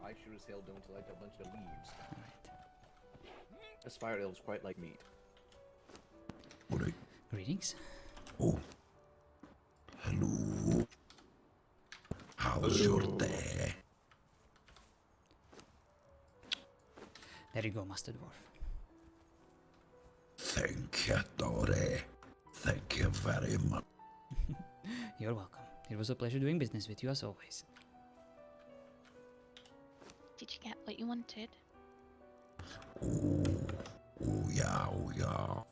I sure as hell don't like a bunch of leaves. Alright. Us fire elves quite like meat. Alright. Greetings. Oh. Hello. How's your day? There you go, Master Dwarf. Thank you, Dory. Thank you very much. You're welcome. It was a pleasure doing business with you as always. Did you get what you wanted? Oh yeah, oh yeah.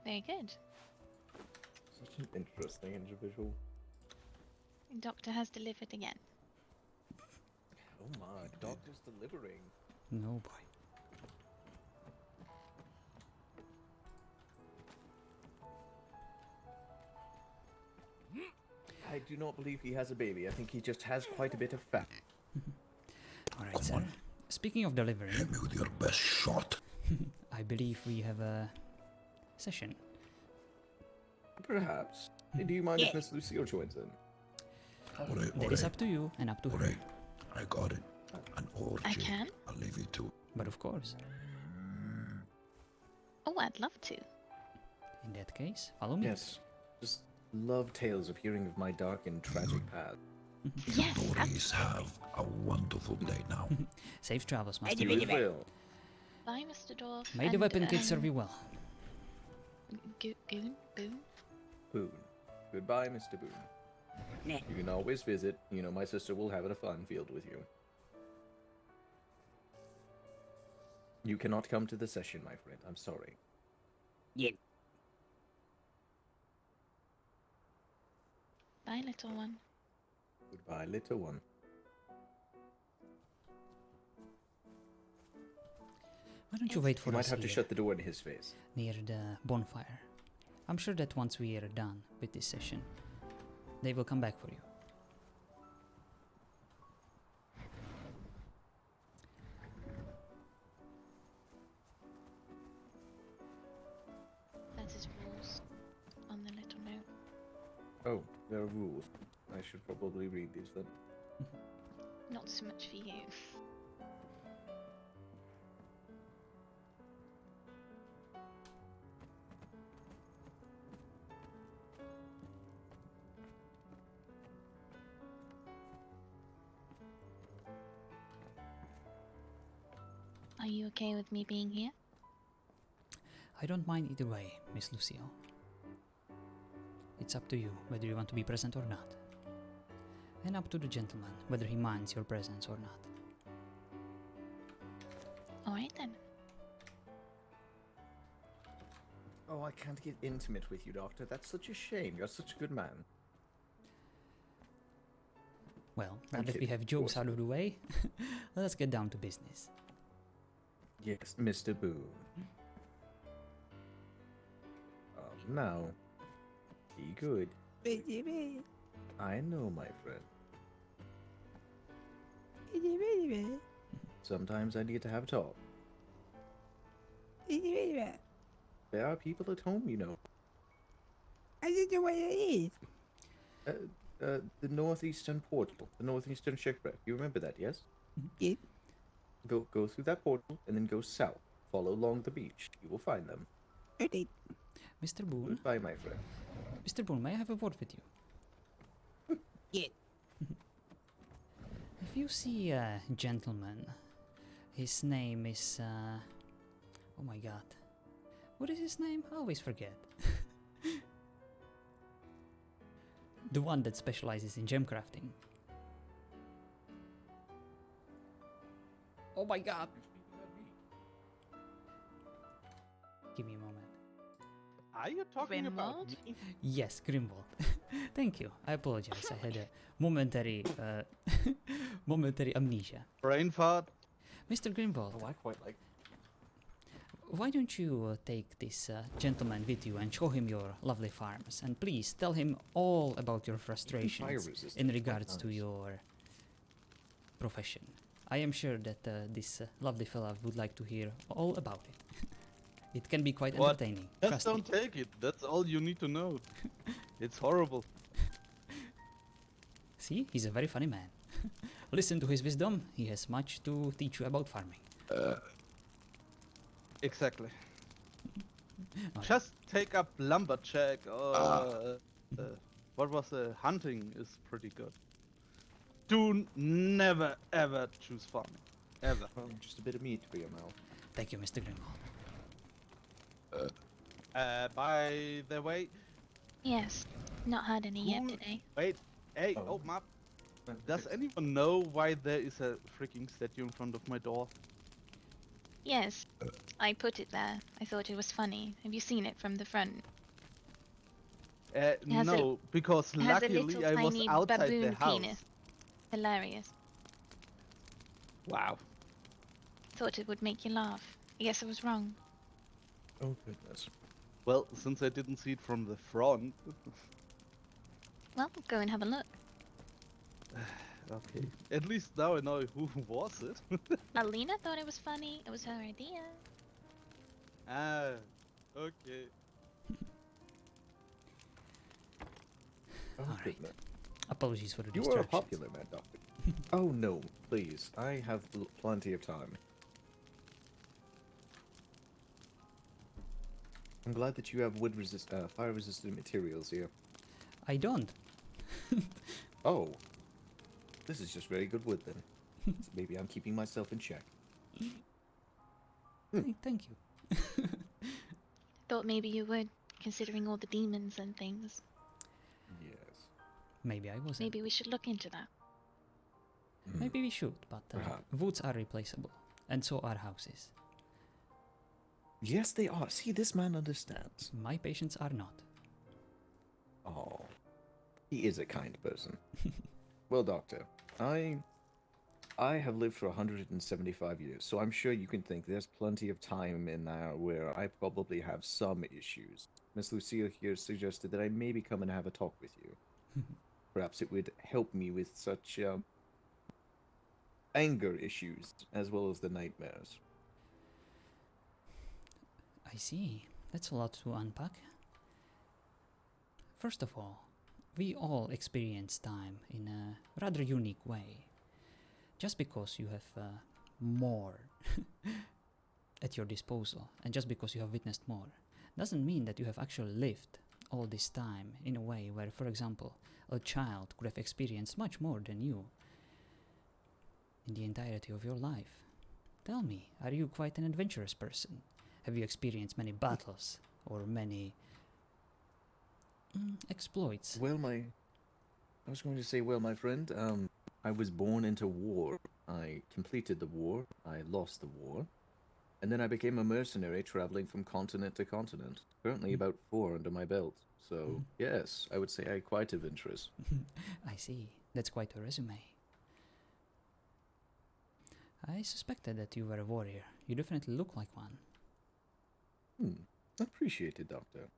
Very good. Such an interesting individual. Doctor has delivered again. Oh my, doctor's delivering. No boy. I do not believe he has a baby. I think he just has quite a bit of fat. Alright, sir. Speaking of delivering, Hit me with your best shot. I believe we have a session. Perhaps. Do you mind if Miss Lucille joins in? Alright, That is alright. up to you and up to her. Alright. I got it. An orgy. I can? I'll leave you to. But of course, Oh, I'd love to. in that case, follow me. Yes. Just love tales of hearing of my dark and tragic past. Yes, Dories have a wonderful day now. Safe travels, Master. You as well. bye, Mr. Dwarf. May the and, weapon kid serve you well. Goon? Boon? Boone. Goodbye, Mr. Boone. You can always visit. You know, my sister will have a fun field with you. You cannot come to the session, my friend. I'm sorry. Bye, little one. Goodbye, little one. Why don't you wait for You might us have to here shut the door in his face. near the bonfire? I'm sure that once we are done with this session, they will come back for you. That's his rules on the little note. Oh, there are rules. I should probably read these then. Not so much for you. Are you okay with me being here? I don't mind either way, Miss Lucille. It's up to you whether you want to be present or not. And up to the gentleman whether he minds your presence or not. Alright then. Oh, I can't get intimate with you, Doctor. That's such a shame. You're such a good man. Well, now I'm that we kidding, have of jokes course. out of the way, let's get down to business. Yes, Mr. Boone. Now, be good. I know, my friend. Sometimes I need to have a talk. There are people at home, you know. I don't know what it is. The northeastern portal, the northeastern shipwreck. You remember that, yes? Yes. Go through that portal and then go south. Follow along the beach. You will find them. Okay. Mr. Boone, Goodbye, my friend. Mr. Boone, may I have a word with you? Yeah. If you see a gentleman, his name is, oh my god. What is his name? I always forget. The one that specializes in gem crafting. Oh my god. Give me a moment. Are you talking about Grimwald? me? Yes, Grimwald. Thank you. I apologize. I had a momentary, momentary amnesia. Brain fart? Mr. Grimwald, Oh, I quite like. why don't you take this gentleman with you and show him your lovely farms? And please tell him all about your frustrations resistant, in quite regards to nice. your profession. I am sure that this lovely fella would like to hear all about it. It can be quite What? entertaining. Just Trust me. don't take it. That's all you need to know. It's horrible. See, he's a very funny man. Listen to his wisdom. He has much to teach you about farming. Exactly. Alright. Just take up lumberjack or what was hunting is pretty good. Do never ever choose farming. Ever. Well, just a bit of meat for your mouth. Thank you, Mr. Grimwald. By the way, Yes. Not had any yet Cool. today. wait, hey, Oh. oh map. Does anyone know why there is a freaking statue in front of my door? Yes. I put it there. I thought it was funny. Have you seen it from the front? has a- No, because It has a luckily little I was tiny outside the baboon house. penis. Hilarious. Wow. Thought it would make you laugh. I guess I was wrong. Oh goodness. Well, since I didn't see it from the front. Well, go and have a look. Okay. At least now I know who was it. Alina thought it was funny. It was her idea. Ah, okay. Oh Alright. goodness. Apologies for the You are a distractions. popular man, Doctor. Oh no, please. I have plenty of time. I'm glad that you have fire-resistant materials here. I don't. Oh, this is just very good wood then. So maybe I'm keeping myself in check. Thank you. Thought maybe you would, considering all the demons and things. Yes. Maybe I wasn't. Maybe we should look into that. Maybe we should, but Perhaps. woods are replaceable, and so are houses. Yes, they are. See, this man understands. My patients are not. Oh, he is a kind person. Well, Doctor, I have lived for 175 years, so I'm sure you can think there's plenty of time in there where I probably have some issues. Miss Lucille here suggested that I maybe come and have a talk with you. Perhaps it would help me with such anger issues as well as the nightmares. I see. That's a lot to unpack. First of all, we all experience time in a rather unique way. Just because you have more at your disposal, and just because you have witnessed more, doesn't mean that you have actually lived all this time in a way where, for example, a child could have experienced much more than you in the entirety of your life. Tell me, are you quite an adventurous person? Have you experienced many battles or many exploits? Well, I was going to say, well, my friend, I was born into war. I completed the war. I lost the war. And then I became a mercenary traveling from continent to continent. Currently about 4 under my belt. So, yes, I would say I'm quite adventurous. I see. That's quite a resume. I suspected that you were a warrior. You definitely look like one. Appreciated, Doctor.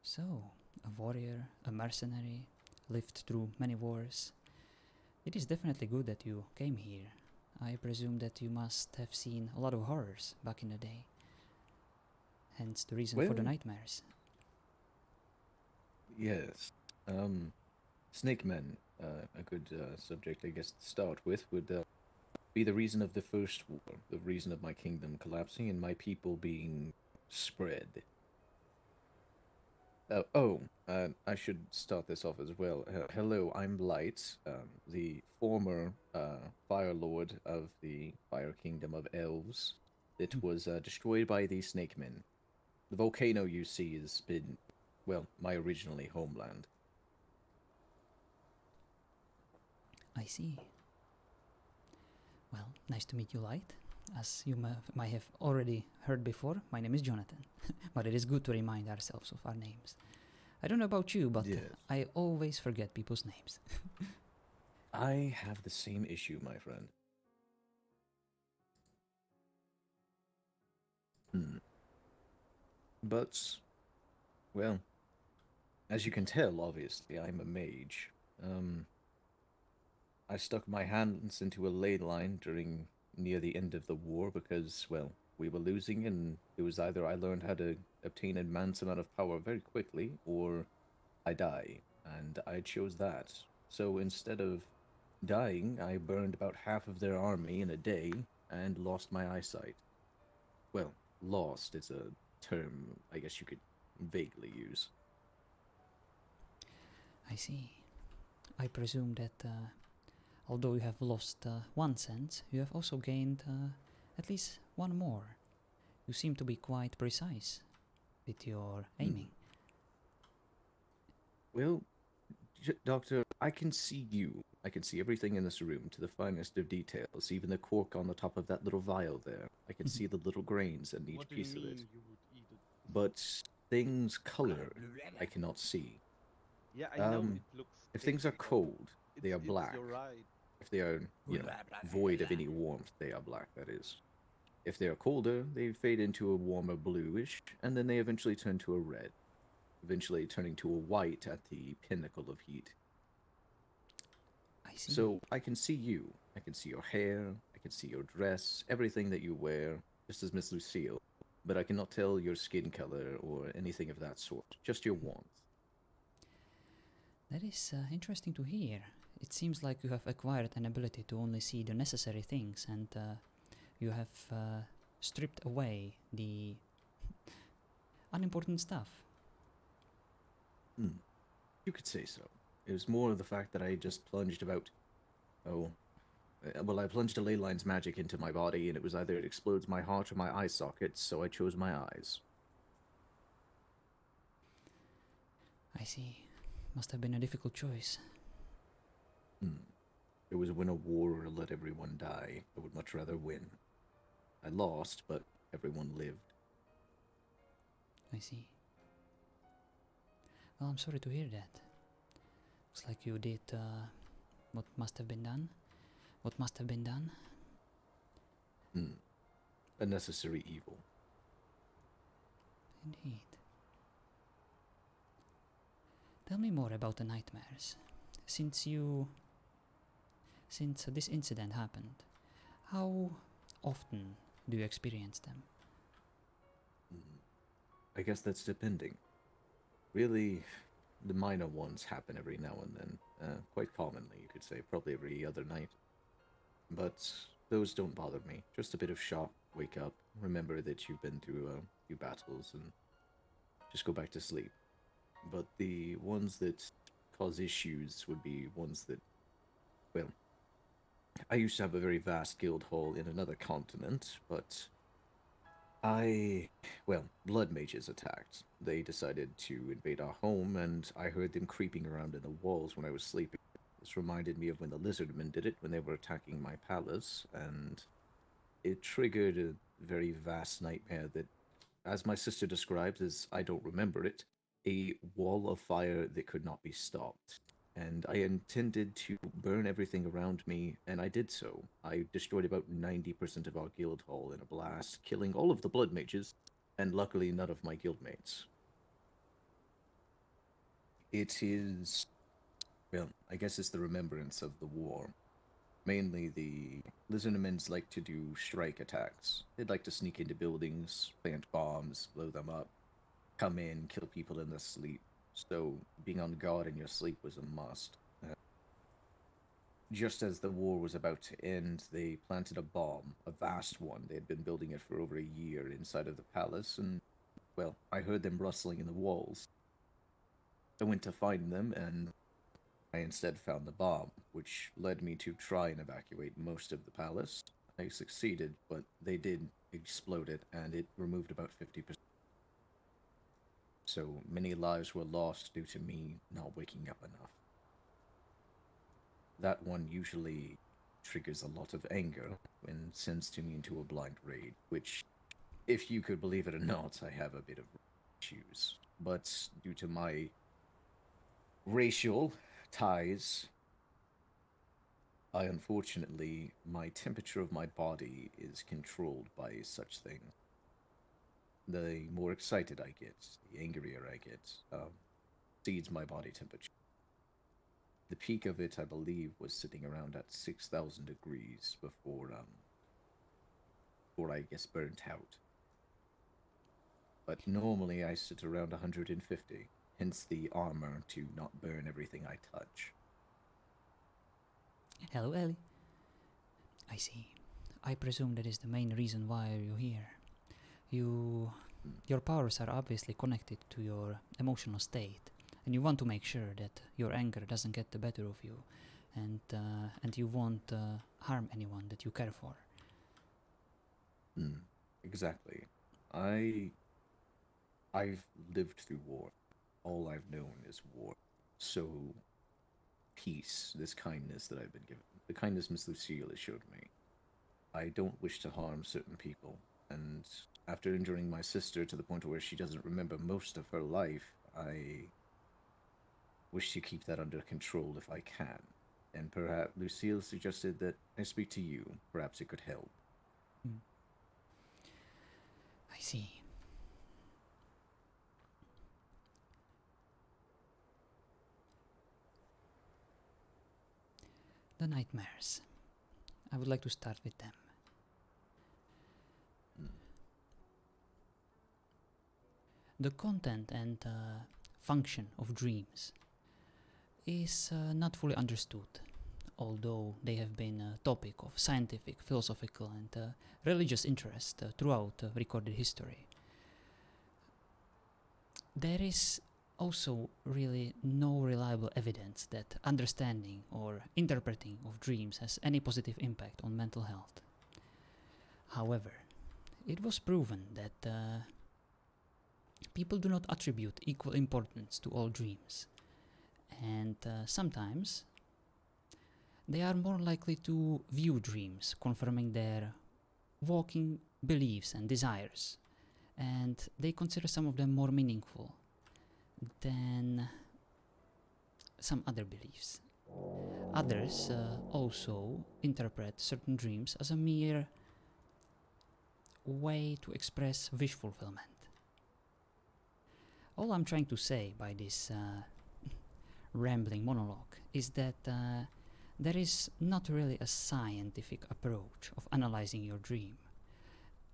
So, a warrior, a mercenary, lived through many wars. It is definitely good that you came here. I presume that you must have seen a lot of horrors back in the day. Hence the reason for the Well- nightmares. Yes. Snake men, a good subject, I guess, to start with, would be the reason of the first war, the reason of my kingdom collapsing and my people being spread. I should start this off as well. Hello, I'm Light, the former Fire Lord of the Fire Kingdom of Elves that was destroyed by the Snake Men. The volcano you see has been, well, my originally homeland. I see. Well, nice to meet you, Light. As you might have already heard before, my name is Jonathan. But it is good to remind ourselves of our names. I don't know about you, but Yes. I always forget people's names. I have the same issue, my friend. But, well, as you can tell, obviously, I'm a mage. I stuck my hands into a ley line near the end of the war because, well, we were losing and it was either I learned how to obtain an immense amount of power very quickly or I die, and I chose that. So instead of dying, I burned about half of their army in a day and lost my eyesight. Well, lost is a term I guess you could vaguely use. I see. I presume that although you have lost one sense, you have also gained at least one more. You seem to be quite precise with your aiming. Well, Doctor, I can see you. I can see everything in this room to the finest of details, even the cork on the top of that little vial there. I can see the little grains in each What do you piece of it. mean you would eat it? But things color, I cannot see. Yeah, I know Um, it looks. If things are tasty, but cold, they are it's- black. You're right. If they are, void of any warmth, they are black, that is. If they are colder, they fade into a warmer bluish, and then they eventually turn to a red, eventually turning to a white at the pinnacle of heat. I see. So I can see you. I can see your hair. I can see your dress, everything that you wear, just as Miss Lucille. But I cannot tell your skin color or anything of that sort. Just your warmth. That is interesting to hear. It seems like you have acquired an ability to only see the necessary things, and you have stripped away the unimportant stuff. You could say so. It was more of the fact that I just plunged about. I plunged a ley line's magic into my body, and it was either it explodes my heart or my eye sockets, so I chose my eyes. I see. Must have been a difficult choice. It was win a war or let everyone die. I would much rather win. I lost, but everyone lived. I see. Well, I'm sorry to hear that. Looks like you did what must have been done. What must have been done? A necessary evil. Indeed. Tell me more about the nightmares. Since this incident happened, how often do you experience them? I guess that's depending. Really, the minor ones happen every now and then. Quite commonly, you could say, probably every other night. But those don't bother me. Just a bit of shock, wake up, remember that you've been through a few battles, and just go back to sleep. But the ones that cause issues would be ones that, well, I used to have a very vast guild hall in another continent, but blood mages attacked. They decided to invade our home, and I heard them creeping around in the walls when I was sleeping. This reminded me of when the lizardmen did it when they were attacking my palace, and it triggered a very vast nightmare that, as my sister describes, as I don't remember it, a wall of fire that could not be stopped. And I intended to burn everything around me, and I did so. I destroyed about 90% of our guild hall in a blast, killing all of the blood mages, and luckily none of my guildmates. It is, well, I guess it's the remembrance of the war. Mainly the lizardmen like to do strike attacks. They'd like to sneak into buildings, plant bombs, blow them up, come in, kill people in their sleep. So being on guard in your sleep was a must. Just as the war was about to end, they planted a bomb, a vast one. They had been building it for over a year inside of the palace, and, well, I heard them rustling in the walls. I went to find them, and I instead found the bomb, which led me to try and evacuate most of the palace. I succeeded, but they did explode it, and it removed about 50%. So many lives were lost due to me not waking up enough. That one usually triggers a lot of anger and sends to me into a blind rage, which, if you could believe it or not, I have a bit of issues. But due to my racial ties, my temperature of my body is controlled by such things. The more excited I get, the angrier I get, exceeds my body temperature. The peak of it, I believe, was sitting around at 6,000 degrees before I guess burnt out. But normally I sit around 150, hence the armor to not burn everything I touch. Hello, Ellie. I see. I presume that is the main reason why you're here. Your powers are obviously connected to your emotional state, and you want to make sure that your anger doesn't get the better of you, and you won't harm anyone that you care for. Exactly. I've lived through war. All I've known is war. So, peace, this kindness that I've been given, the kindness Miss Lucille has showed me, I don't wish to harm certain people. And after injuring my sister to the point where she doesn't remember most of her life, I wish to keep that under control if I can. And perhaps Lucille suggested that I speak to you. Perhaps it could help. I see. The nightmares. I would like to start with them. The content and function of dreams is not fully understood, although they have been a topic of scientific, philosophical, and religious interest throughout recorded history. There is also really no reliable evidence that understanding or interpreting of dreams has any positive impact on mental health. However, it was proven that people do not attribute equal importance to all dreams, and sometimes they are more likely to view dreams confirming their walking beliefs and desires, and they consider some of them more meaningful than some other beliefs. Others also interpret certain dreams as a mere way to express wish fulfillment. All I'm trying to say by this rambling monologue is that there is not really a scientific approach of analyzing your dream.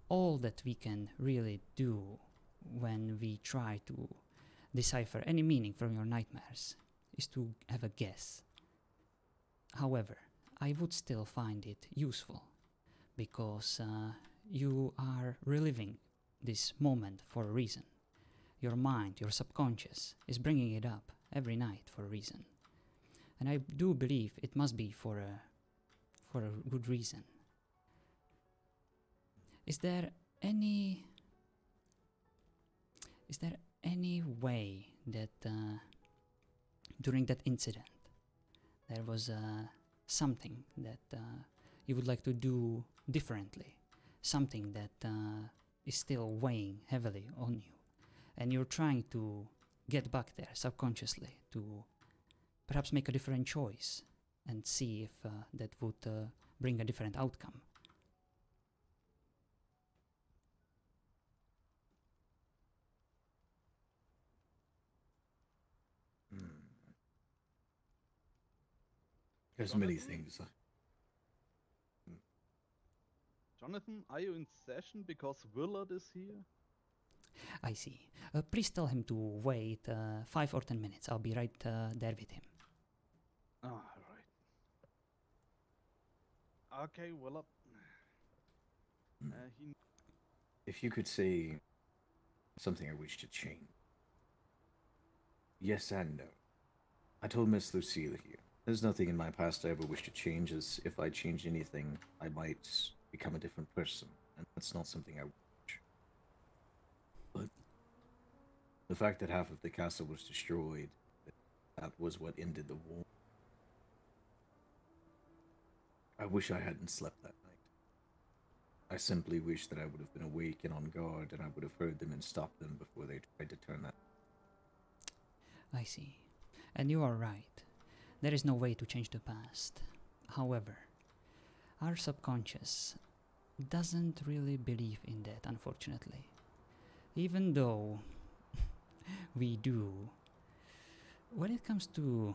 All that we can really do when we try to decipher any meaning from your nightmares is to have a guess. However, I would still find it useful because you are reliving this moment for a reason. Your mind, your subconscious, is bringing it up every night for a reason. And I do believe it must be for a good reason. Is there any way that during that incident there was something that you would like to do differently, something that is still weighing heavily on you, and you're trying to get back there subconsciously to perhaps make a different choice and see if that would bring a different outcome? There's many Jonathan? things. Jonathan, are you in session because Willard is here? I see. Please tell him to wait 5 or 10 minutes. I'll be right there with him. Ah, right. Okay, Willard. He If you could say something I wish to change. Yes and no. I told Miss Lucille here. There's nothing in my past I ever wish to change, as if I changed anything, I might become a different person, and that's not something I wish. But the fact that half of the castle was destroyed, that was what ended the war. I wish I hadn't slept that night. I simply wish that I would have been awake and on guard, and I would have heard them and stopped them before they tried to turn that. I see. And you are right. There is no way to change the past. However, our subconscious doesn't really believe in that, unfortunately. Even though we do, when it comes to...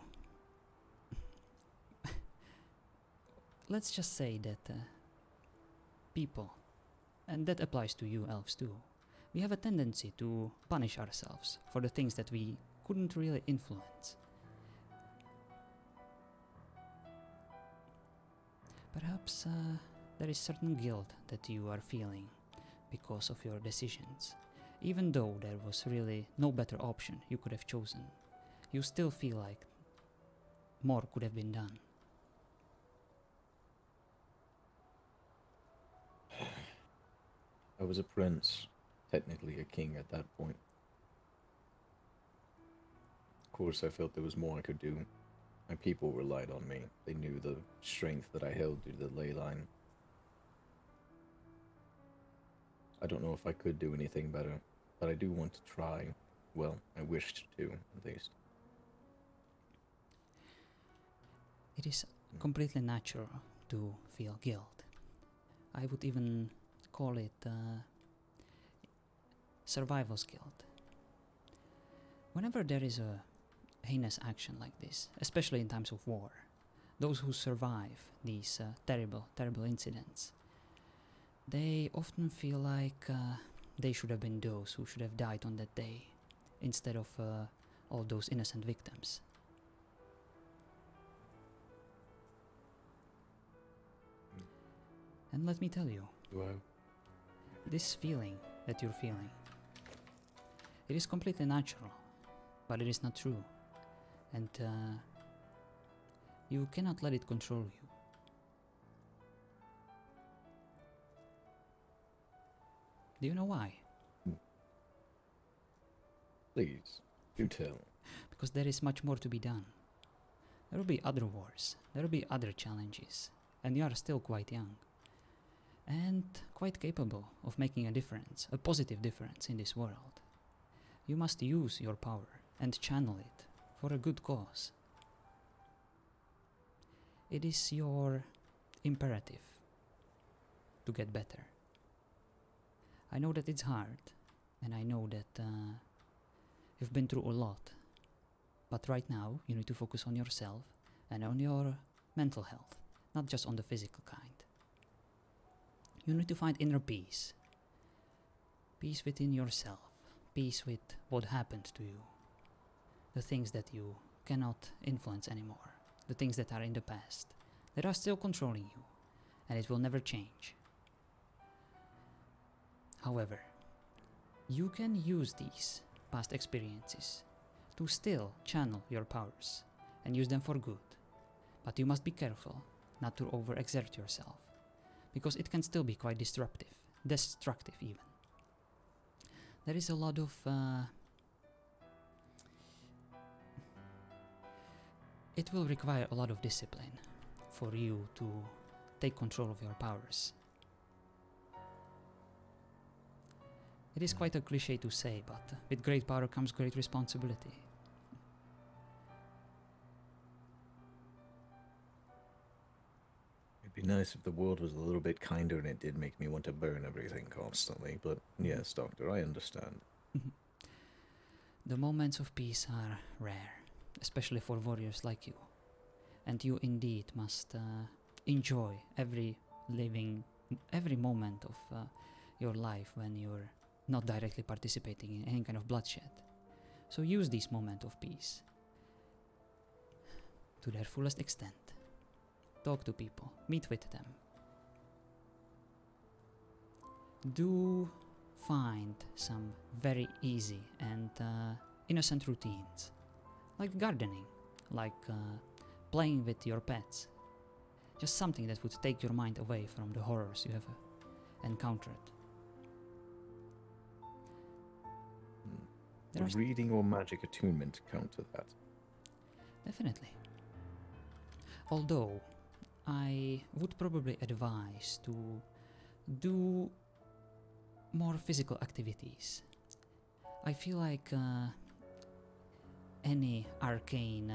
let's just say that people, and that applies to you elves too, we have a tendency to punish ourselves for the things that we couldn't really influence. Perhaps there is certain guilt that you are feeling because of your decisions. Even though there was really no better option you could have chosen, you still feel like more could have been done. I was a prince, technically a king at that point. Of course, I felt there was more I could do. My people relied on me. They knew the strength that I held due to the ley line. I don't know if I could do anything better, but I do want to try. Well, I wished to, at least. It is completely natural to feel guilt. I would even call it survival's guilt. Whenever there is a heinous action like this, especially in times of war, those who survive these terrible incidents, they often feel like they should have been those who should have died on that day, instead of all those innocent victims. And let me tell you, Wow. this feeling that you're feeling, it is completely natural, but it is not true. And you cannot let it control you. Do you know why? Please, do tell. Because there is much more to be done. There will be other wars, there will be other challenges, and you are still quite young. And quite capable of making a difference, a positive difference in this world. You must use your power and channel it for a good cause. It is your imperative to get better. I know that it's hard, and I know that you've been through a lot, but right now you need to focus on yourself and on your mental health, not just on the physical kind. You need to find inner peace. Peace within yourself. Peace with what happened to you. The things that you cannot influence anymore. The things that are in the past. That are still controlling you. And it will never change. However, you can use these past experiences to still channel your powers and use them for good. But you must be careful not to overexert yourself, because it can still be quite destructive even. There is a lot of it will require a lot of discipline for you to take control of your powers. It is quite a cliche to say, but with great power comes great responsibility. It'd be nice if the world was a little bit kinder and it did make me want to burn everything constantly, but yes, Doctor, I understand. The moments of peace are rare, especially for warriors like you. And you indeed must enjoy every moment of your life when you're not directly participating in any kind of bloodshed. So use this moment of peace to their fullest extent. Talk to people, meet with them. Do find some very easy and innocent routines, like gardening, like playing with your pets. Just something that would take your mind away from the horrors you have encountered. There are Would reading or magic attunement counter that? Definitely. Although, I would probably advise to do more physical activities. I feel like any arcane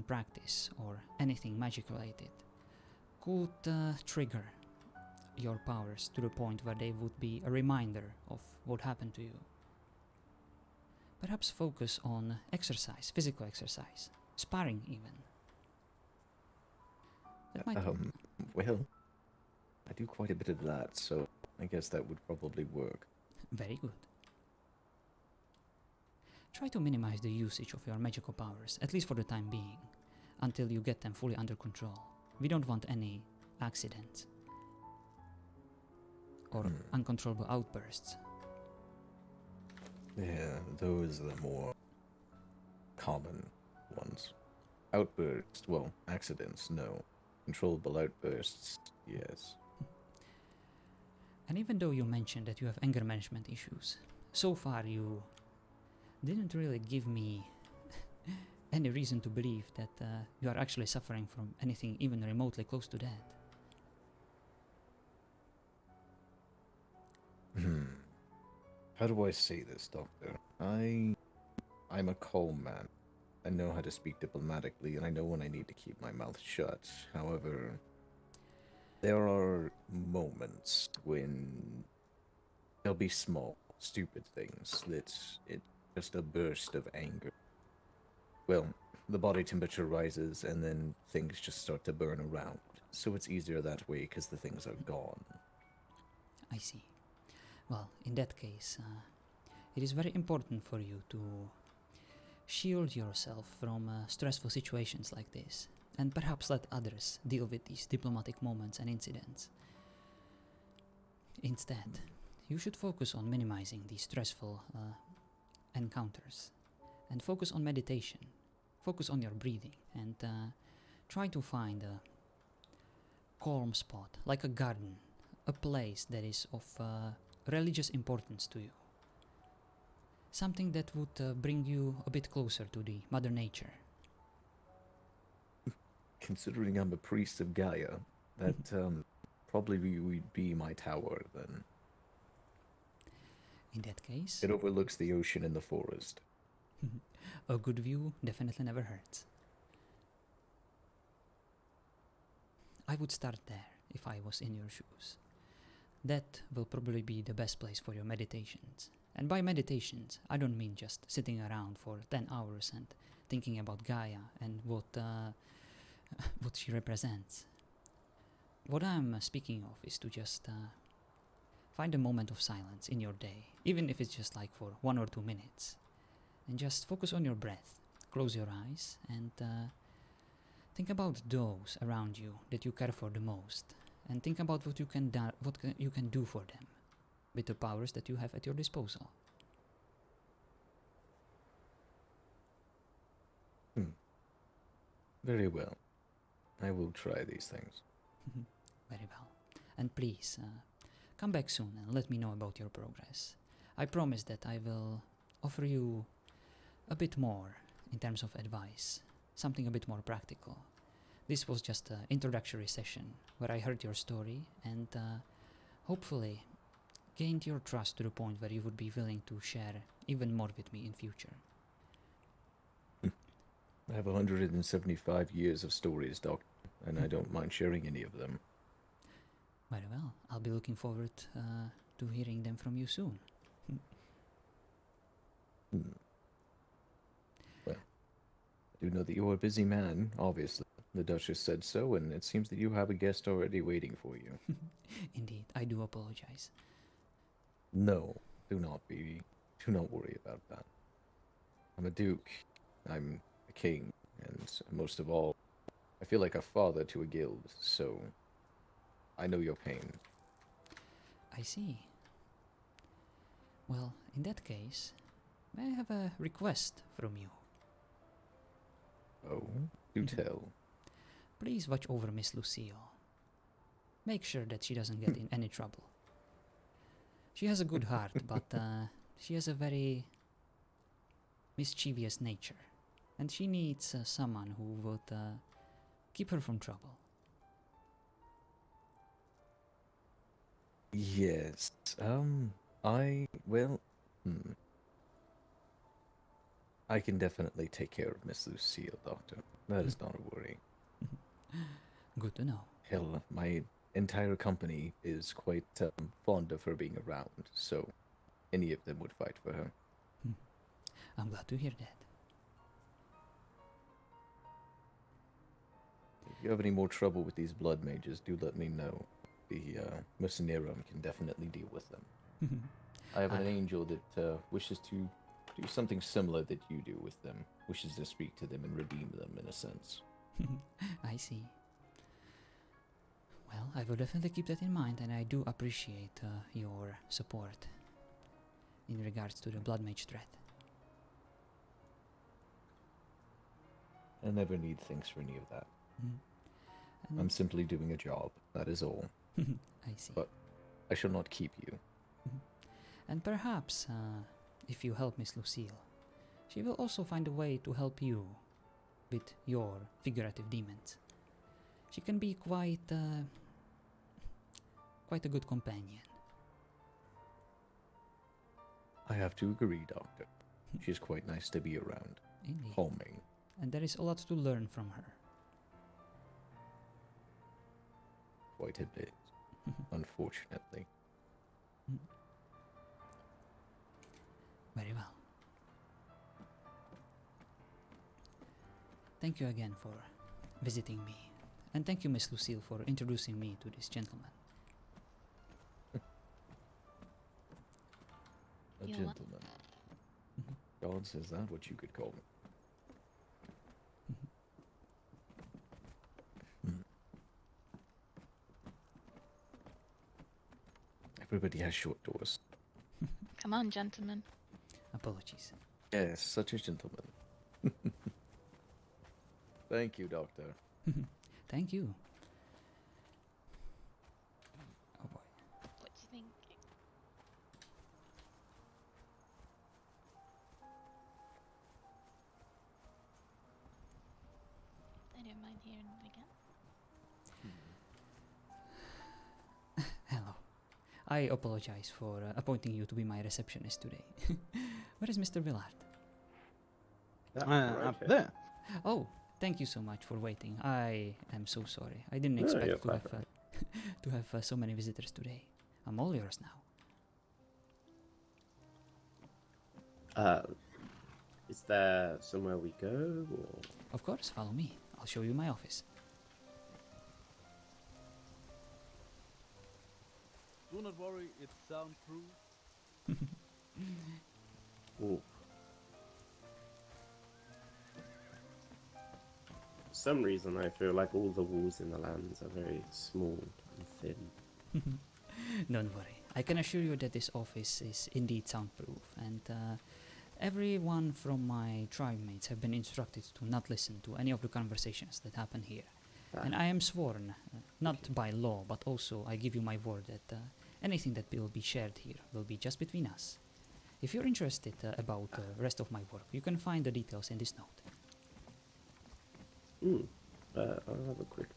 practice or anything magic related could trigger your powers to the point where they would be a reminder of what happened to you. Perhaps focus on exercise, physical exercise, sparring even. That might Well, I do quite a bit of that, so I guess that would probably work. Very good. Try to minimize the usage of your magical powers, at least for the time being. until you get them fully under control. We don't want any accidents or uncontrollable outbursts. Yeah, those are the more common ones. Outbursts, well, accidents, no. Controllable outbursts, yes. And even though you mentioned that you have anger management issues, so far you didn't really give me any reason to believe that you are actually suffering from anything even remotely close to that. How do I say this, Doctor? I'm a calm man. I know how to speak diplomatically, and I know when I need to keep my mouth shut. However, there are moments when there'll be small, stupid things that's just a burst of anger. Well, the body temperature rises, and then things just start to burn around. So it's easier that way because the things are gone. I see. Well, in that case, it is very important for you to shield yourself from stressful situations like this, and perhaps let others deal with these diplomatic moments and incidents. Instead, you should focus on minimizing these stressful encounters, and focus on meditation, focus on your breathing, and try to find a calm spot, like a garden, a place that is of religious importance to you. Something that would bring you a bit closer to the Mother Nature. Considering I'm a priest of Gaia, that probably would be my tower then. In that case, It overlooks the ocean and the forest. a good view definitely never hurts. I would start there if I was in your shoes. That will probably be the best place for your meditations. And by meditations, I don't mean just sitting around for 10 hours and thinking about Gaia and what she represents. What I'm speaking of is to just find a moment of silence in your day, even if it's just like for 1 or 2 minutes. And just focus on your breath, close your eyes, and think about those around you that you care for the most. And think about what you can do for them with the powers that you have at your disposal. Very well. I will try these things. Very well. And please, come back soon and let me know about your progress. I promise that I will offer you a bit more in terms of advice, something a bit more practical. This was just an introductory session where I heard your story and hopefully gained your trust to the point where you would be willing to share even more with me in future. I have 175 years of stories, Doctor, and I don't mind sharing any of them. Very well. I'll be looking forward to hearing them from you soon. Well, I do know that you're a busy man, obviously. The Duchess said so, and it seems that you have a guest already waiting for you. Indeed, I do apologize. No, do not worry about that. I'm a duke, I'm a king, and most of all, I feel like a father to a guild, so I know your pain. I see. Well, in that case, may I have a request from you? Oh, do tell. Please watch over Miss Lucille. Make sure that she doesn't get in any trouble. She has a good heart, but she has a very mischievous nature, and she needs someone who would keep her from trouble. Yes, I can definitely take care of Miss Lucille, Doctor. That is not a worry. Good to know. Hell, my entire company is quite fond of her being around, so any of them would fight for her. I'm glad to hear that. If you have any more trouble with these blood mages, do let me know. The Mercenarum can definitely deal with them. I have an angel that wishes to do something similar that you do with them. Wishes to speak to them and redeem them, in a sense. I see. Well, I will definitely keep that in mind, and I do appreciate your support in regards to the Blood Mage threat. I never need thanks for any of that. Mhm. I'm And simply doing a job, that is all. I see. But I shall not keep you. And perhaps, if you help Miss Lucille, she will also find a way to help you with your figurative demons. She can be quite a good companion. I have to agree, Doctor. She's quite nice to be around. Indeed. Calming. And there is a lot to learn from her. Quite a bit, unfortunately. Very well. Thank you again for visiting me. And thank you, Miss Lucille, for introducing me to this gentleman. A You're gentleman. God, is that what you could call me? Everybody has short doors. Come on, gentlemen. Apologies. Yes, such a gentleman. Thank you, Doctor. Thank you. Oh boy. What do you think? I don't mind hearing it again. Hello. I apologize for appointing you to be my receptionist today. Where is Mr. Willard? Up there. Oh, thank you so much for waiting. I am so sorry. I didn't No, expect you're to quite have to have so many visitors today. I'm all yours now. Is there somewhere we go, or Of course, follow me. I'll show you my office. Do not worry, it's soundproof. Ooh. For some reason, I feel like all the walls in the lands are very small and thin. Don't worry. I can assure you that this office is indeed soundproof, and everyone from my tribe mates have been instructed to not listen to any of the conversations that happen here. And I am sworn, not by law, but also I give you my word that anything that will be shared here will be just between us. If you're interested about the rest of my work, you can find the details in this note. I'll have a quick.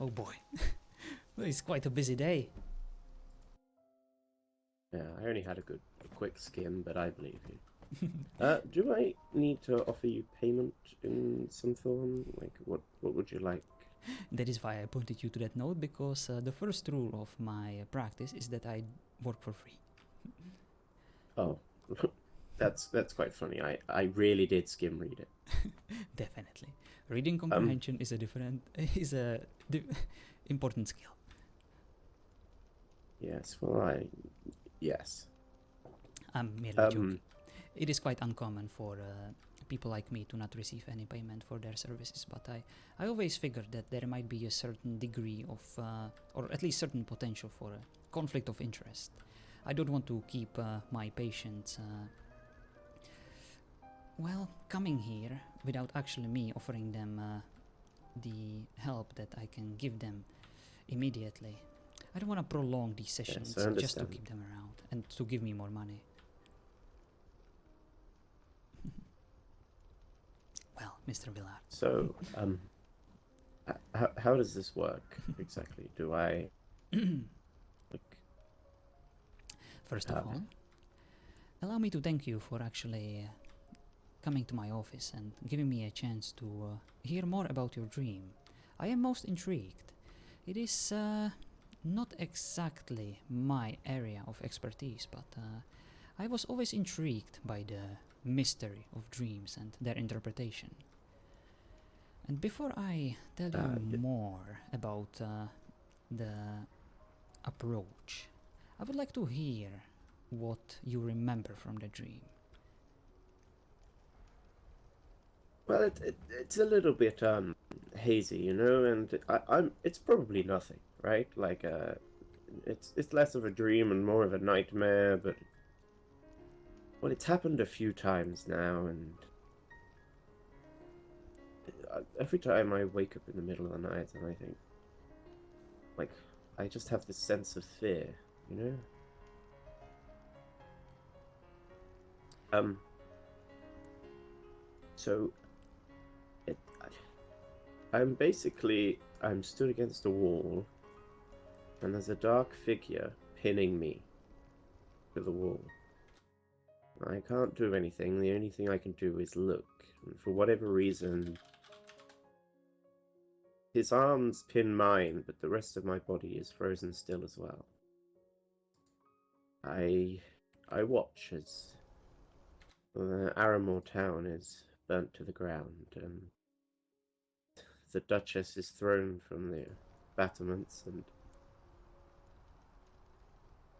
Oh boy, well, it's quite a busy day. Yeah, I only had a quick skim, but I believe you. Do I need to offer you payment in some form? Like, what would you like? That is why I pointed you to that note, because the first rule of my practice is that I work for free. Oh, that's quite funny. I really did skim read it. Definitely. Reading comprehension is a important skill. Yes, well, yes. I'm merely joking. It is quite uncommon for people like me to not receive any payment for their services, but I always figured that there might be a certain degree of, or at least certain potential for a conflict of interest. I don't want to keep my patients, coming here without actually me offering them the help that I can give them immediately. I don't want to prolong these sessions Yes, I just to understand. keep them around and to give me more money. Well, Mr. Willard. So, how does this work exactly? Do I like? First of How? all, allow me to thank you for actually coming to my office and giving me a chance to hear more about your dream. I am most intrigued. It is not exactly my area of expertise, but I was always intrigued by the mystery of dreams and their interpretation. And before I tell you more about the approach, I would like to hear what you remember from the dream. Well, it's a little bit hazy, you know, and it's probably nothing, right? Like it's less of a dream and more of a nightmare, but well, it's happened a few times now, and every time I wake up in the middle of the night and I think, like, I just have this sense of fear, you know? So, it, I'm stood against a wall, and there's a dark figure pinning me to the wall. I can't do anything, the only thing I can do is look, and for whatever reason, his arms pin mine, but the rest of my body is frozen still as well. I watch as Aramore town is burnt to the ground, and the Duchess is thrown from the battlements, and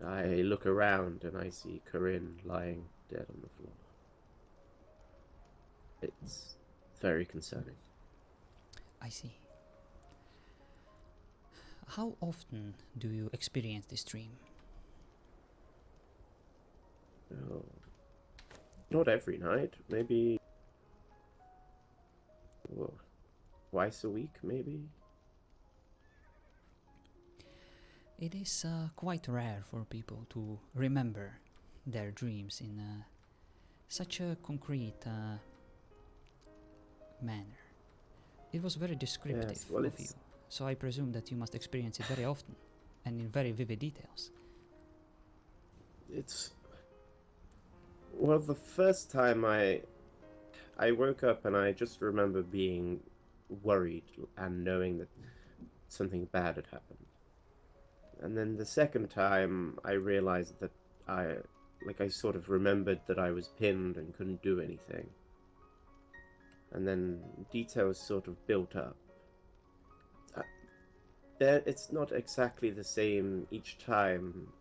I look around and I see Corinne lying dead on the floor. It's very concerning. I see. How often do you experience this dream? Oh, not every night, maybe well, twice a week, maybe. It is quite rare for people to remember their dreams in such a concrete manner. It was very descriptive Yes, well, of you, so I presume that you must experience it very often and in very vivid details. Well, the first time I woke up and I just remember being worried and knowing that something bad had happened. And then the second time I realized that I sort of remembered that I was pinned and couldn't do anything. And then details sort of built up. It's not exactly the same each time.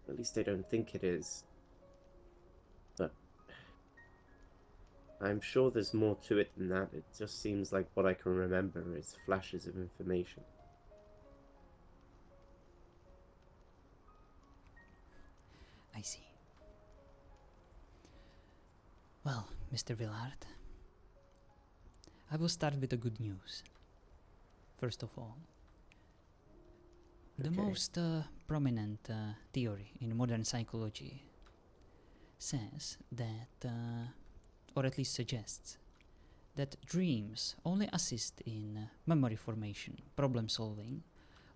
At least I don't think it is. But I'm sure there's more to it than that. It just seems like what I can remember is flashes of information. I see. Well, Mr. Willard, I will start with the good news. First of all, the Okay. most prominent theory in modern psychology says that, or at least suggests, that dreams only assist in memory formation, problem solving,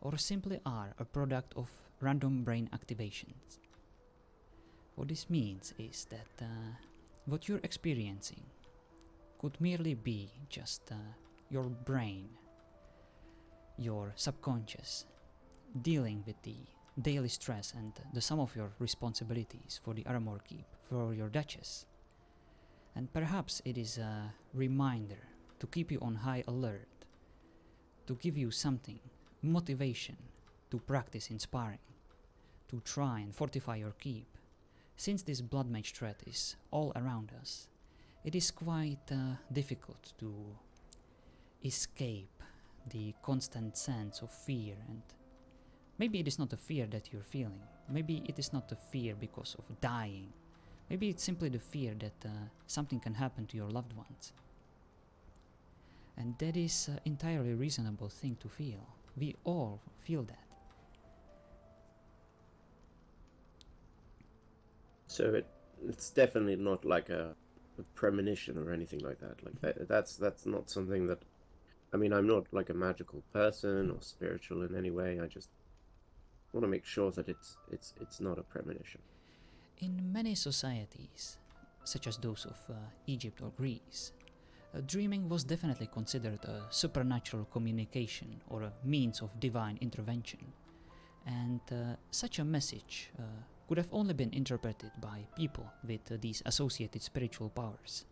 or simply are a product of random brain activations. What this means is that what you're experiencing could merely be just your brain, your subconscious, dealing with the daily stress and the sum of your responsibilities for the Aramore Keep, for your Duchess. And perhaps it is a reminder to keep you on high alert, to give you something, motivation to practice inspiring, to try and fortify your keep. Since this blood mage threat is all around us, it is quite difficult to escape the constant sense of fear, and maybe it is not a fear that you're feeling, maybe it is not a fear because of dying, maybe it's simply the fear that something can happen to your loved ones. And that is an entirely reasonable thing to feel. We all feel that. So it's definitely not like a premonition or anything like that. Like that's not something that. I mean, I'm not like a magical person or spiritual in any way. I just want to make sure that it's not a premonition. In many societies, such as those of Egypt or Greece, dreaming was definitely considered a supernatural communication or a means of divine intervention, and such a message could have only been interpreted by people with these associated spiritual powers.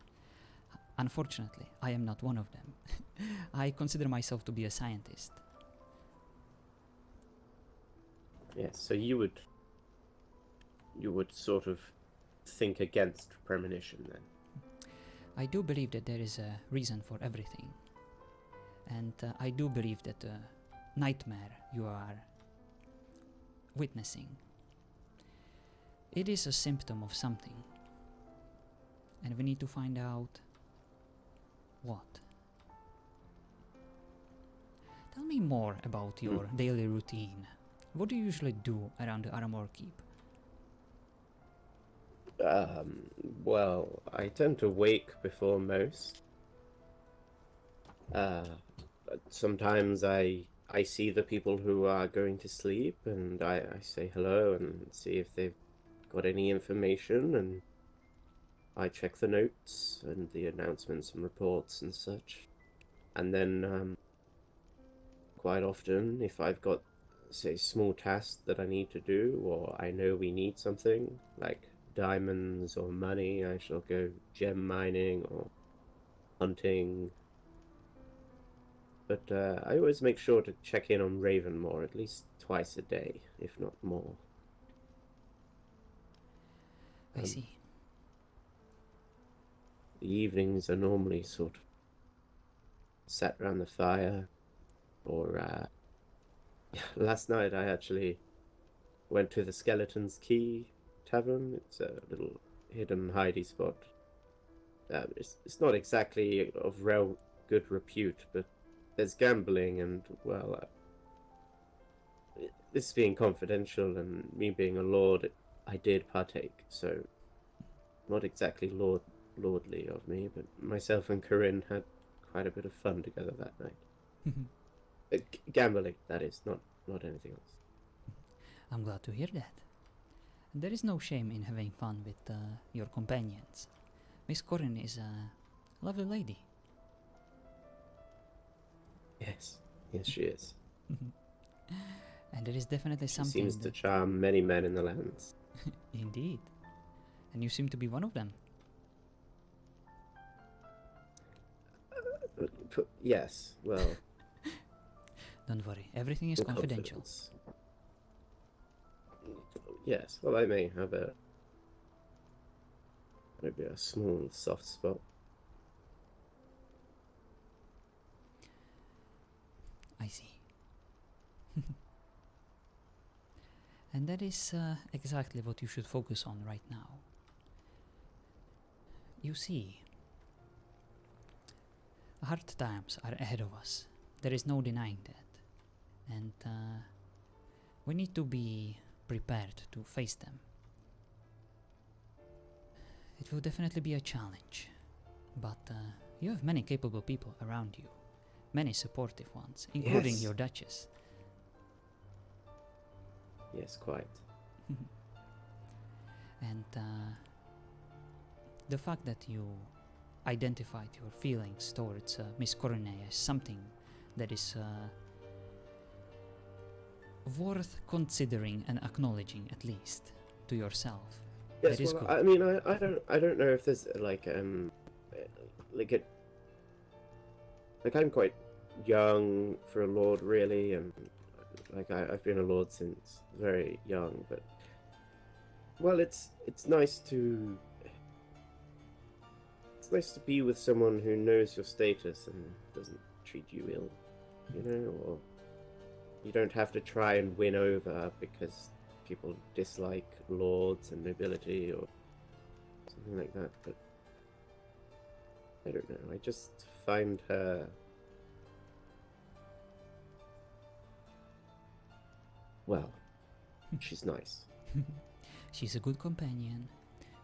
Unfortunately, I am not one of them. I consider myself to be a scientist. Yes, so you would sort of think against premonition then. I do believe that there is a reason for everything. And I do believe that the nightmare you are witnessing, it is a symptom of something. And we need to find out what. Tell me more about your daily routine. What do you usually do around the Armor Keep? Well, I tend to wake before most. Sometimes I see the people who are going to sleep, and I say hello and see if they've got any information, and I check the notes and the announcements and reports and such. And then, quite often, if I've got, say, small tasks that I need to do, or I know we need something, like diamonds or money, I shall go gem mining or hunting. But I always make sure to check in on Ravenmore at least twice a day, if not more. I see. The evenings are normally sort of sat around the fire, or last night I actually went to the Skeleton's Key Tavern. It's a little hidden hidey spot. It's not exactly of real good repute, but there's gambling, and well, this being confidential and me being a lord, I did partake. So not exactly lordly of me, but myself and Corinne had quite a bit of fun together that night. Gambling, that is, not anything else. I'm glad to hear that. There is no shame in having fun with your companions. Miss Corinne is a lovely lady. Yes, she is. And there is definitely She something seems to that... charm many men in the lands. Indeed. And you seem to be one of them. Yes, well... Don't worry, everything is confidential. Confidence. Yes, well, I may have maybe a small soft spot. I see. And that is exactly what you should focus on right now. You see, hard times are ahead of us. There is no denying that. And we need to be prepared to face them. It will definitely be a challenge, but you have many capable people around you, many supportive ones, including Yes. your Duchess. Yes, quite. And the fact that you identified your feelings towards Miss Coronel as something that is worth considering and acknowledging, at least to yourself. Yes, That is well, good. I mean, I don't know if there's like I'm quite young for a lord, really, and like I've been a lord since very young, but well, it's nice to be with someone who knows your status and doesn't treat you ill, you know, or you don't have to try and win over because people dislike lords and nobility or something like that. But I don't know, I just find her well, she's nice. She's a good companion.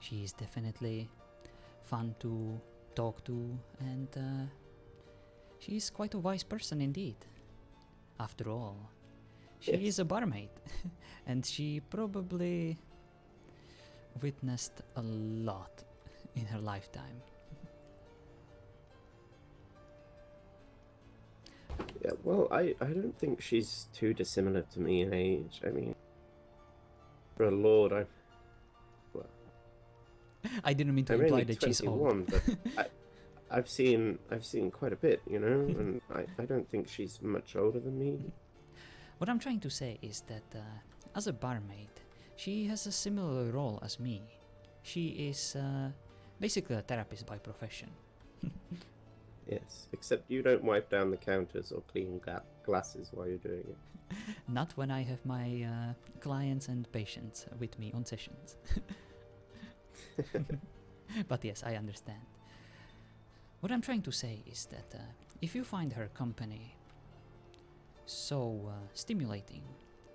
She is definitely fun to talk to, and she is quite a wise person indeed. After all, she Yes. is a barmaid, and she probably witnessed a lot in her lifetime. Yeah, well, I don't think she's too dissimilar to me in age. I mean, for a lord, I didn't mean to I'm imply only that she's old. 21, but I've seen quite a bit, you know, and I don't think she's much older than me. What I'm trying to say is that as a barmaid, she has a similar role as me. She is Basically a therapist by profession. Yes, except you don't wipe down the counters or clean glasses while you're doing it. Not when I have my clients and patients with me on sessions. But yes, I understand. What I'm trying to say is that if you find her company so stimulating,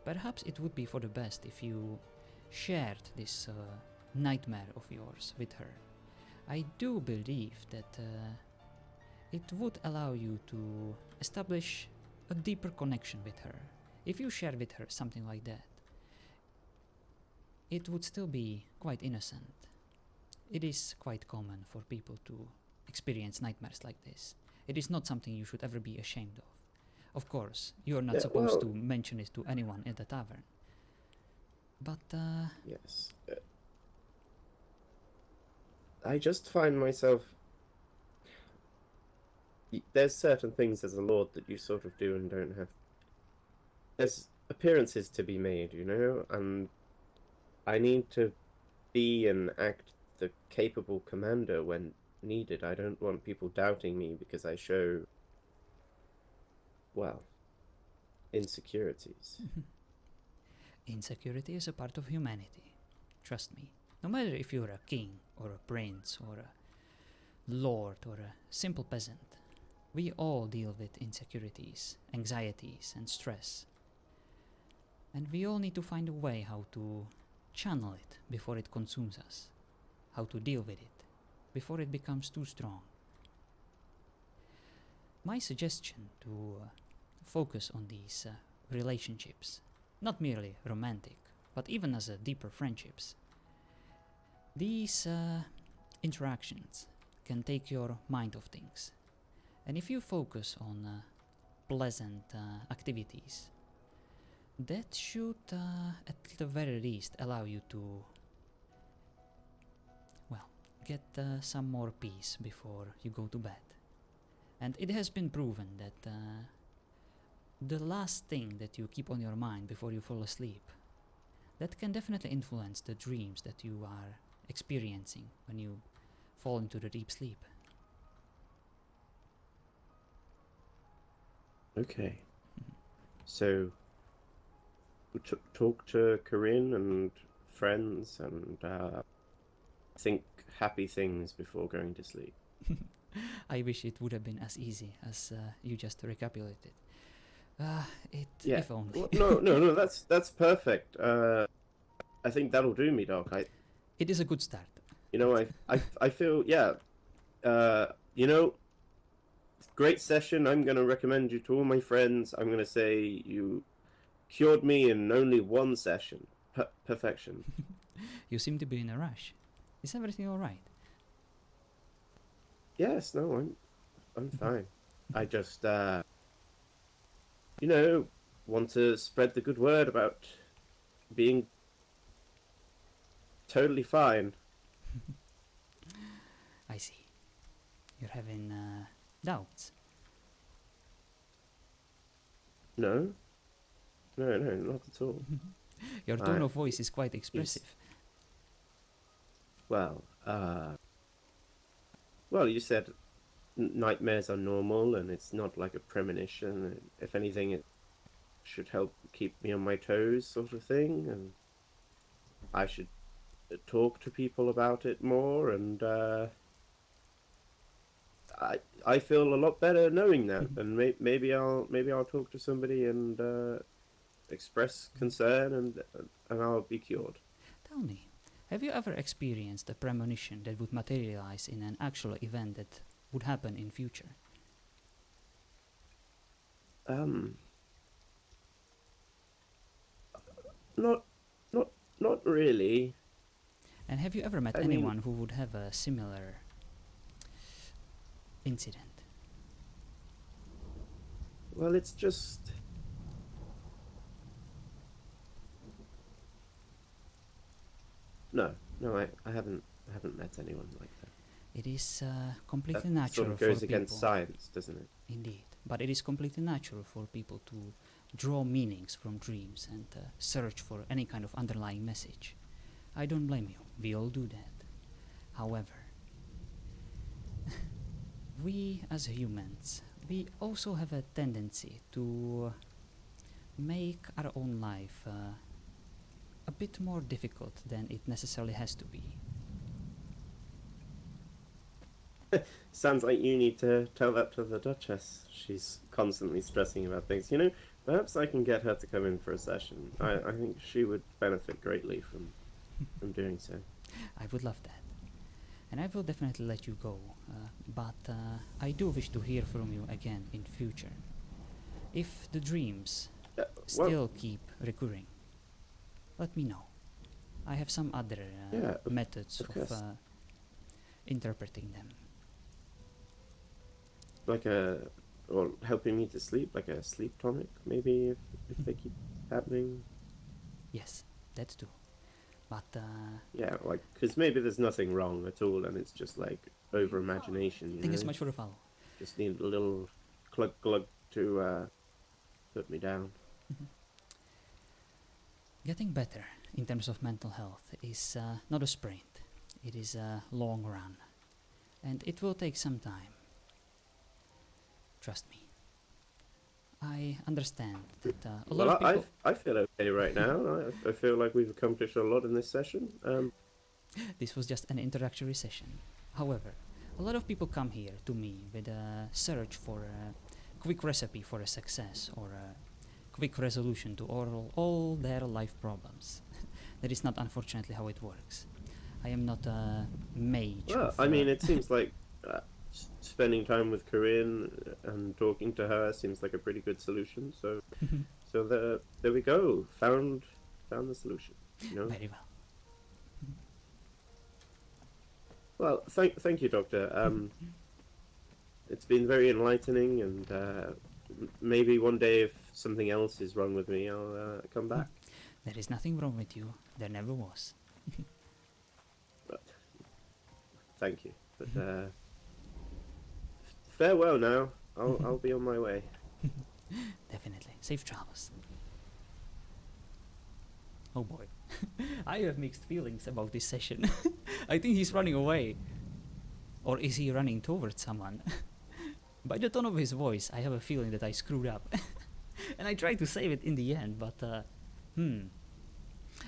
perhaps it would be for the best if you shared this nightmare of yours with her. I do believe that it would allow you to establish a deeper connection with her. If you share with her something like that, it would still be quite innocent. It is quite common for people to experience nightmares like this. It is not something you should ever be ashamed of. Of course, you are not Yeah, supposed well- to mention it to anyone at the tavern. But Yes. I just find myself. There's certain things as a lord that you sort of do and don't have. There's appearances to be made, you know, and I need to be and act the capable commander when needed. I don't want people doubting me because I show, well, insecurities. insecurity is a part of humanity. Trust me. No matter if you're a king or a prince or a lord or a simple peasant, we all deal with insecurities, anxieties, and stress. And we all need to find a way how to channel it before it consumes us, how to deal with it before it becomes too strong. My suggestion to focus on these relationships, not merely romantic, but even as a deeper friendships. These interactions can take your mind off things. And if you focus on pleasant activities, that should at the very least allow you to, well, get some more peace before you go to bed. And it has been proven that the last thing that you keep on your mind before you fall asleep, that can definitely influence the dreams that you are experiencing when you fall into the deep sleep. Okay. So, talk to Corinne and friends and think happy things before going to sleep. I wish it would have been as easy as you just recapitulated. Yeah. If only. Well, no, that's perfect. I think that'll do me, Doc. It is a good start. You know, I feel, yeah. You know, great session. I'm gonna recommend you to all my friends. I'm gonna say you cured me in only one session. Perfection. You seem to be in a rush. Is everything alright? Yes, no, I'm fine. I just you know, want to spread the good word about being totally fine. I see. You're having doubts. No, not at all. Your tone of voice is quite expressive. Well, you said nightmares are normal and it's not like a premonition. If anything, it should help keep me on my toes, sort of thing. And I should talk to people about it more. And I feel a lot better knowing that. And maybe I'll talk to somebody and express concern, and I'll be cured. Tell me, have you ever experienced a premonition that would materialize in an actual event that would happen in future? Not really. And have you ever met I mean- anyone who would have a similar incident? Well, it's just. No, I haven't met anyone like that. It is completely That natural sort of goes for against people. science, doesn't it? Indeed, but it is completely natural for people to draw meanings from dreams and search for any kind of underlying message. I don't blame you. We all do that. However, we as humans, we also have a tendency to make our own life a bit more difficult than it necessarily has to be. Sounds like you need to tell that to the Duchess. She's constantly stressing about things. You know, perhaps I can get her to come in for a session. I think she would benefit greatly from doing so. I would love that. And I will definitely let you go, but I do wish to hear from you again in future. If the dreams still keep recurring, let me know. I have some other methods of interpreting them. Like or helping me to sleep, like a sleep tonic, maybe, if they keep happening. Yes, that too. But yeah, like, because maybe there's nothing wrong at all, and it's just like over imagination. thank you so much for the follow. Just need a little glug to put me down. Getting better in terms of mental health is not a sprint. It is a long run, and it will take some time. Trust me. I understand that a lot of people... I feel okay right now. I feel like we've accomplished a lot in this session. This was just an introductory session. However, a lot of people come here to me with a search for a quick recipe for a success or a quick resolution to all their life problems. That is not unfortunately how it works. I am not a mage. Well, I mean, it seems like spending time with Corinne and talking to her seems like a pretty good solution. So, there we go. Found the solution. You know? Very well. Well, thank you, Doctor. It's been very enlightening, and maybe one day, if something else is wrong with me, I'll come back. There is nothing wrong with you. There never was. But thank you. But farewell now. I'll be on my way. Definitely. Safe travels. Oh boy. I have mixed feelings about this session. I think he's running away. Or is he running towards someone? By the tone of his voice, I have a feeling that I screwed up. And I tried to save it in the end, but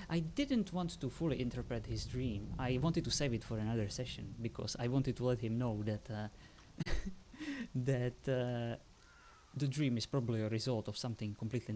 I didn't want to fully interpret his dream. I wanted to save it for another session, because I wanted to let him know that that the dream is probably a result of something completely